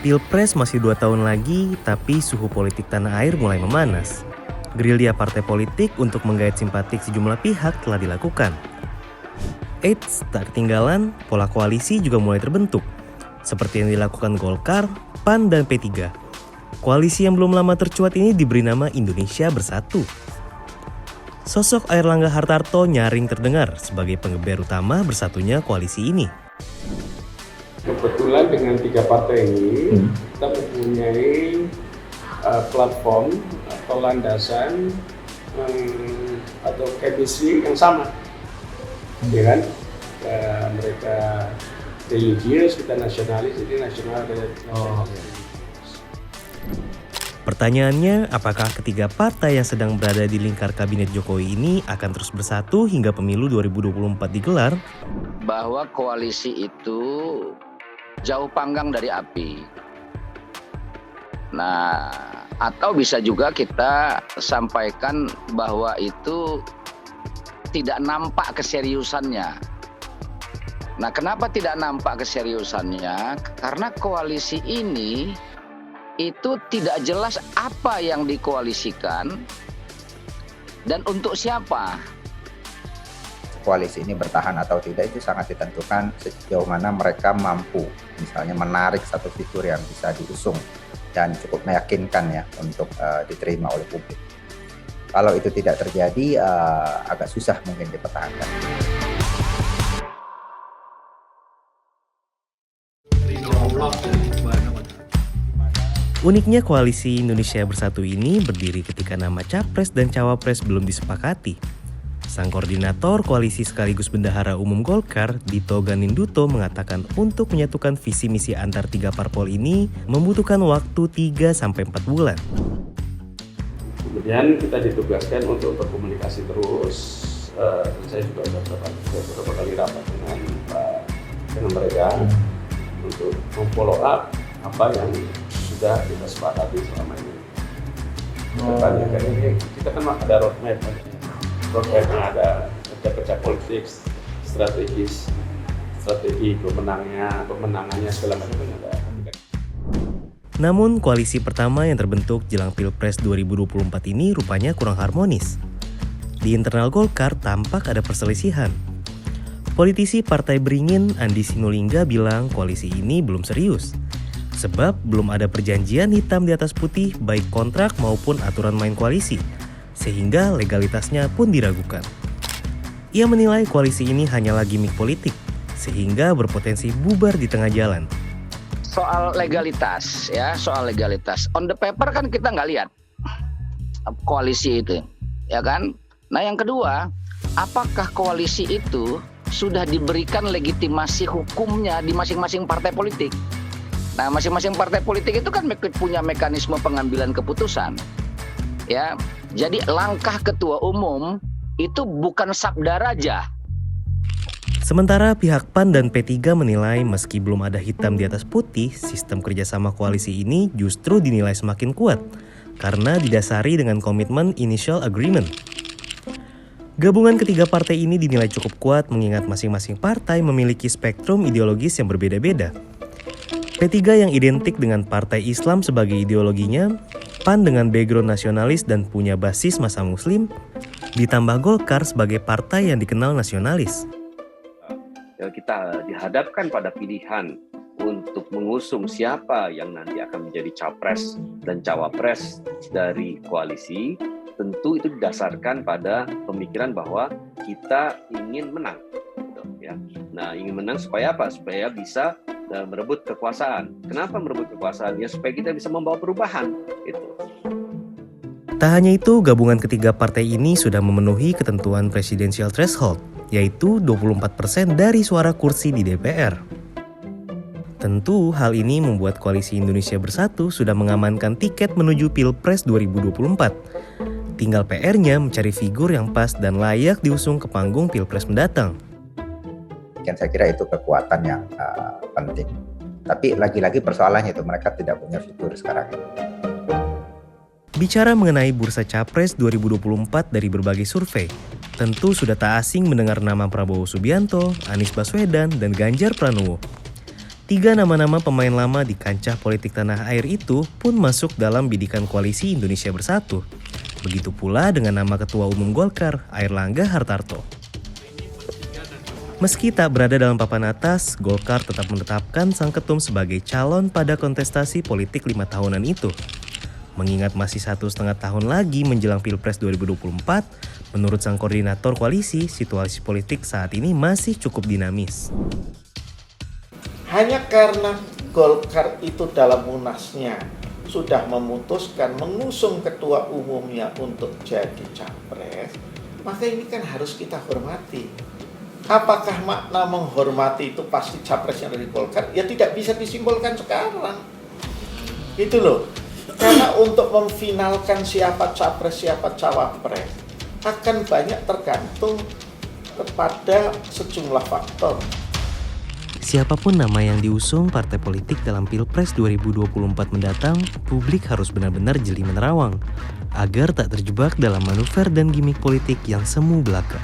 Pilpres masih 2 tahun lagi, tapi suhu politik tanah air mulai memanas. Gerilya partai politik untuk menggait simpatik sejumlah pihak telah dilakukan. Eits, tak ketinggalan, pola koalisi juga mulai terbentuk, seperti yang dilakukan Golkar, PAN, dan P3. Koalisi yang belum lama tercuat ini diberi nama Indonesia Bersatu. Sosok Airlangga Hartarto nyaring terdengar sebagai pengeber utama bersatunya koalisi ini. Kebetulan dengan 3 partai ini, kita mempunyai platform atau landasan atau chemistry yang sama, ya kan? Mereka religius, kita nasionalis, jadi nasional dan Pertanyaannya, apakah ketiga partai yang sedang berada di lingkar kabinet Jokowi ini akan terus bersatu hingga pemilu 2024 digelar? Bahwa koalisi itu jauh panggang dari api. Nah, atau bisa juga kita sampaikan bahwa itu tidak nampak keseriusannya. Nah, kenapa tidak nampak keseriusannya? Karena koalisi ini itu tidak jelas apa yang dikoalisikan dan untuk siapa. Koalisi ini bertahan atau tidak itu sangat ditentukan sejauh mana mereka mampu misalnya menarik satu figur yang bisa diusung dan cukup meyakinkan ya untuk diterima oleh publik. Kalau itu tidak terjadi agak susah mungkin dipertahankan. Uniknya koalisi Indonesia Bersatu ini berdiri ketika nama capres dan cawapres belum disepakati. Sang koordinator koalisi sekaligus bendahara umum Golkar, Dito Ganinduto, mengatakan untuk menyatukan visi misi antar 3 parpol ini membutuhkan waktu 3-4 bulan. Kemudian kita ditugaskan untuk berkomunikasi terus. Saya juga beberapa kali rapat dengan mereka untuk memfollow up apa yang sudah kita sepakati selama ini. Kedepannya kayaknya kita kan ada roadmap yang ada kerja politik, strategi pemenangannya segala macam ada. Namun koalisi pertama yang terbentuk jelang Pilpres 2024 ini rupanya kurang harmonis. Di internal Golkar tampak ada perselisihan. Politisi Partai Beringin Andi Sinulinga bilang koalisi ini belum serius. Sebab belum ada perjanjian hitam di atas putih baik kontrak maupun aturan main koalisi, sehingga legalitasnya pun diragukan. Ia menilai koalisi ini hanyalah gimmick politik, sehingga berpotensi bubar di tengah jalan. Soal legalitas, ya, soal legalitas. On the paper kan kita nggak lihat koalisi itu, ya kan? Nah, yang kedua, apakah koalisi itu sudah diberikan legitimasi hukumnya di masing-masing partai politik? Nah, masing-masing partai politik itu kan punya mekanisme pengambilan keputusan. Ya, jadi langkah ketua umum itu bukan sabda raja. Sementara pihak PAN dan P3 menilai meski belum ada hitam di atas putih, sistem kerjasama koalisi ini justru dinilai semakin kuat karena didasari dengan komitmen initial agreement. Gabungan ketiga partai ini dinilai cukup kuat mengingat masing-masing partai memiliki spektrum ideologis yang berbeda-beda. P3 yang identik dengan Partai Islam sebagai ideologinya, PAN dengan background nasionalis dan punya basis massa muslim, ditambah Golkar sebagai partai yang dikenal nasionalis. Kita dihadapkan pada pilihan untuk mengusung siapa yang nanti akan menjadi capres dan cawapres dari koalisi. Tentu itu didasarkan pada pemikiran bahwa kita ingin menang. Ya. Nah, ingin menang supaya apa? Supaya bisa merebut kekuasaan. Kenapa merebut kekuasaan? Ya supaya kita bisa membawa perubahan. Gitu. Tak hanya itu, gabungan ketiga partai ini sudah memenuhi ketentuan presidensial threshold, yaitu 24% dari suara kursi di DPR. Tentu hal ini membuat koalisi Indonesia Bersatu sudah mengamankan tiket menuju Pilpres 2024. Tinggal PR-nya mencari figur yang pas dan layak diusung ke panggung Pilpres mendatang. Saya kira itu kekuatan yang penting. Tapi lagi-lagi persoalannya itu mereka tidak punya figur sekarang ini. Bicara mengenai bursa Capres 2024 dari berbagai survei, tentu sudah tak asing mendengar nama Prabowo Subianto, Anies Baswedan, dan Ganjar Pranowo. Tiga nama-nama pemain lama di kancah politik tanah air itu pun masuk dalam bidikan koalisi Indonesia Bersatu. Begitu pula dengan nama Ketua Umum Golkar, Airlangga Hartarto. Meski tak berada dalam papan atas, Golkar tetap menetapkan sang ketum sebagai calon pada kontestasi politik 5 tahunan itu. Mengingat masih 1,5 tahun lagi menjelang Pilpres 2024, menurut sang koordinator koalisi, situasi politik saat ini masih cukup dinamis. Hanya karena Golkar itu dalam munasnya sudah memutuskan mengusung ketua umumnya untuk jadi capres, maka ini kan harus kita hormati. Apakah makna menghormati itu pasti capresnya dari Golkar? Ya tidak bisa disimpulkan sekarang. Itu loh. Karena untuk memfinalkan siapa capres, siapa cawapres akan banyak tergantung kepada sejumlah faktor. Siapapun nama yang diusung partai politik dalam Pilpres 2024 mendatang, publik harus benar-benar jeli menerawang agar tak terjebak dalam manuver dan gimmick politik yang semu belaka.